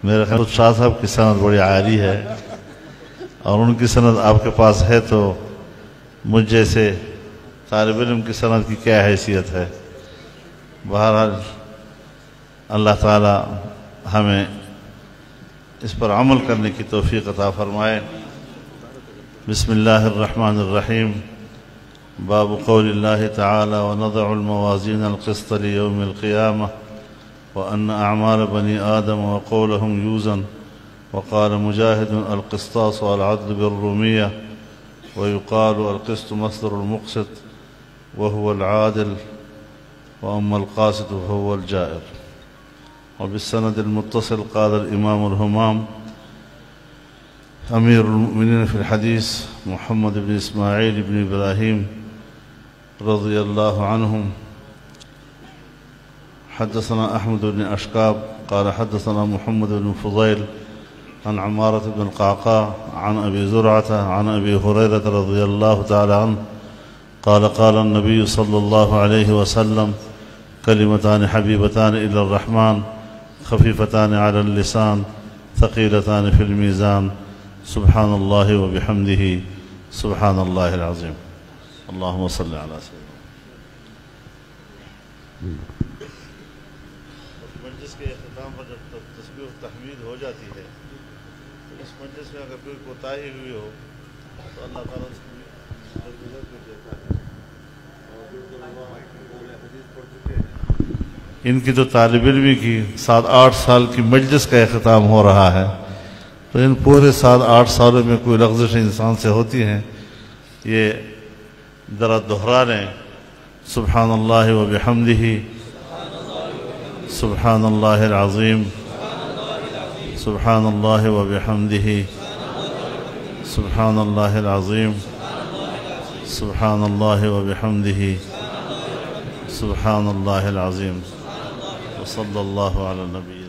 मेरे ख्याल शाह साहब की सनद बड़ी आली है और उनकी सनद आपके पास है, तो मुझ जैसे तालिब इल्म की सनद की क्या हैसियत है। बहरहाल अल्लाह ताला हमें इस पर अमल करने की तौफीक अता फरमाए। बिस्मिल्लाहिर्रहमानिर्रहीम। बाब क़ौलिल्लाहि तआला व नज़अुल मवाज़ीन अल-क़िस्त लियौमिल क़ियामह व अन्न अअमाल बनी आदम व क़ौलुहुम यूज़न व क़ाल मुजाहिदुन अल-क़िस्तास वल-अदल बिर्रुमिय्यह व युक़ालु अल-क़िस्त मस्दरुल मुक़सित व हुवल आदिल व अम्मल क़ासित व हुवल जाइर। व बिस्सनदिल मुत्तसिल क़ाल इमामुल हुमाम अमीरुल मुमिनीन फ़िल हदीस मुहम्मद इब्न इस्माईल इब्न इब्राहीम रज़ियल्लाहु अन्हुम हद्दसना अहमद बिन अशकाब क़ाल हद्दसना मुहम्मद बिन फ़ुज़ैल अन अम्मारत बिन क़अक़ा अन अबी ज़ुरअत अन अबी हुरैरत रज़ियल्लाहु तआला अन्हु क़ाल क़ाल नबी सल्लल्लाहु अलैहि वसल्लम कलिमतान हबीबतान इलर रहमान खफ़ीफ़तान अलल लिसान थक़ीलतान फ़िल मीज़ान सुब्हानल्लाहि व बिहम्दिही सुब्हानल्लाहिल अज़ीम। अल्लाहुम्मा सल्लि अला सय्यिदिना। मजलिस के इख्तिताम पर जब तस्बीह तहमीद हो जाती है तो इस मजलिस में अगर कोई कोताही हुई हो तो अल्लाह ताला उसकी दरगुज़र कर देता है। इनकी तो तालिब इल्मी की 7-8 साल की मजलिस का इख्तिताम हो रहा है, तो इन पूरे 7-8 सालों में कोई लग़्ज़िश इंसान से होती हैं, ये ज़रा दोहरा लें। सुब्हानल्लाहि व बिहम्दिही सुब्हानल्लाहिल अज़ीम सुब्हानल्लाहि व बिहम्दिही सुब्हानल्लाहिल अज़ीम सुब्हानल्लाहि व बिहम्दिही सुब्हानल्लाहिल अज़ीम। व सल्लल्लाहु अला नबी।